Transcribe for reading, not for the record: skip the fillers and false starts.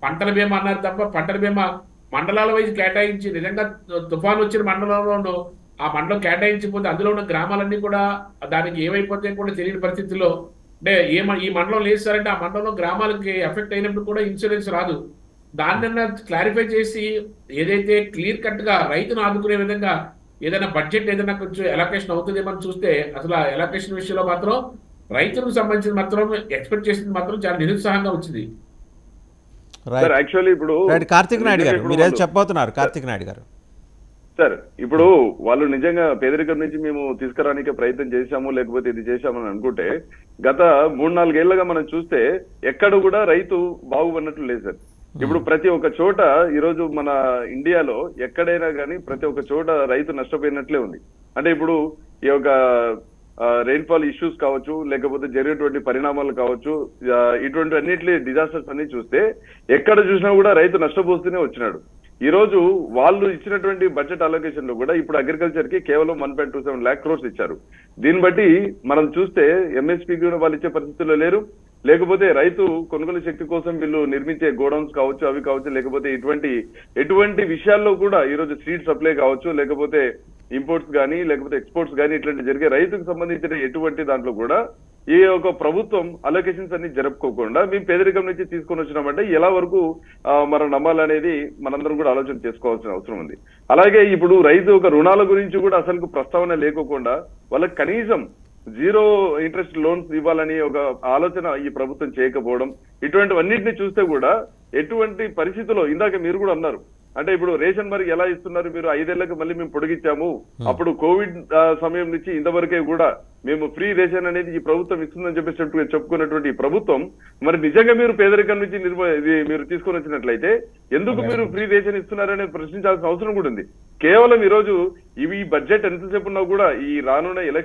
పంటల బీమా అన్నారు తప్ప పంటల బీమా మండలాల వైజ్ కేటాయించి నిజంగా తుఫాన్ వచ్చిన మండలంలోనూ ఆ మండలం కేటాయించిపోతే అందులో ఉన్న గ్రామాలన్నీ కూడా దానికి ఏమైపోతాయి కూడా తెలియని పరిస్థితుల్లో అంటే ఈ మండలం లేదు సార్ అంటే ఆ మండలంలో గ్రామాలకి ఎఫెక్ట్ అయినప్పుడు కూడా ఇన్సూరెన్స్ రాదు. దాన్నన్నా క్లారిఫై చేసి ఏదైతే క్లియర్ కట్ గా రైతును ఆదుకునే విధంగా ఏదైనా బడ్జెట్ ఏదైనా కొంచెం ఎలకేషన్ అవుతుందేమని చూస్తే అసలు ఆ ఎలకేషన్ విషయంలో మాత్రం రైతులకు సంబంధించిన మాత్రం ఎక్స్పెక్ట్ చేసింది మాత్రం చాలా నిరుత్సాహంగా వచ్చింది. రైట్ యాక్చువల్లీ ఇప్పుడు రైట్ కార్తిక్ నాయుడు గారు ఇప్పుడు మీరేం వాళ్ళు- చెప్పబోతున్నారు కార్తిక్ నాయుడు గారు? సార్ ఇప్పుడు వాళ్ళు నిజంగా పేదరికం నుంచి మేము తీసుకురానికే ప్రయత్నం చేశాము లేకపోతే ఇది చేశామని అనుకుంటే గత 3-4 ఏళ్లుగా మనం చూస్తే ఎక్కడ కూడా రైతు బాగుపడినట్లు లేదు సార్. ఇప్పుడు ప్రతి ఒక్క చోట ఈరోజు మన ఇండియాలో ఎక్కడైనా కానీ ప్రతి ఒక్క చోట రైతు నష్టపోయినట్లే ఉంది. అంటే ఇప్పుడు ఈ యొక్క రెయిన్ఫాల్ ఇష్యూస్ కావచ్చు లేకపోతే జరిగేటువంటి పరిణామాలు కావచ్చు ఇటువంటి అన్నిటి డిజాస్టర్స్ అన్ని చూస్తే ఎక్కడ చూసినా కూడా రైతు నష్టపోతూనే వచ్చినాడు. ఈ రోజు వాళ్ళు ఇచ్చినటువంటి బడ్జెట్ అలొకేషన్ లో కూడా ఇప్పుడు అగ్రికల్చర్ కి కేవలం 1.27 lakh crores ఇచ్చారు. దీన్ని బట్టి మనం చూస్తే ఎంఎస్పీ కూడా వాళ్ళు ఇచ్చే పరిస్థితుల్లో లేరు. లేకపోతే రైతు కొనుగోలు శక్తి కోసం వీళ్ళు నిర్మించే గోడౌన్స్ కావచ్చు అవి కావచ్చు లేకపోతే ఎటువంటి విషయాల్లో కూడా ఈ రోజు సీడ్ సప్లై కావచ్చు లేకపోతే ఇంపోర్ట్స్ కానీ లేకపోతే ఎక్స్పోర్ట్స్ కానీ ఇట్లాంటి జరిగే రైతుకు సంబంధించిన ఎటువంటి దాంట్లో కూడా ఈ యొక్క ప్రభుత్వం అలొకేషన్స్ అన్ని జరుపుకోకుండా మేము పేదరికం నుంచి తీసుకొని వచ్చినామంటే ఎలా వరకు మనం నమ్మాలనేది మనందరం కూడా ఆలోచన చేసుకోవాల్సిన అవసరం ఉంది. అలాగే ఇప్పుడు రైతు ఒక రుణాల గురించి కూడా అసలు ప్రస్తావన లేకోకుండా వాళ్ళకి కనీసం 0 interest లోన్స్ ఇవ్వాలని ఒక ఆలోచన ఈ ప్రభుత్వం చేయకపోవడం ఇటువంటివన్నిటిని చూస్తే కూడా ఎటువంటి పరిస్థితుల్లో ఇందాక మీరు కూడా అన్నారు అంటే ఇప్పుడు రేషన్ మరి ఎలా ఇస్తున్నారు మీరు 5 ఏళ్లకు మళ్ళీ మేము పొడిగించాము అప్పుడు కోవిడ్ సమయం నుంచి ఇంతవరకే కూడా మేము ఫ్రీ రేషన్ అనేది ఈ ప్రభుత్వం ఇస్తుందని చెప్పేసి చెప్పుకున్నటువంటి ఈ ప్రభుత్వం మరి నిజంగా మీరు పేదరికం నుంచి మీరు తీసుకొని వచ్చినట్లయితే ఎందుకు మీరు ఫ్రీ రేషన్ ఇస్తున్నారనే ప్రశ్నించాల్సిన అవసరం కూడా ఉంది. కేవలం ఈ రోజు ఇవి బడ్జెట్ ఎంతసేపు ఉన్నా కూడా ఈ రానున్న ఎలక్షన్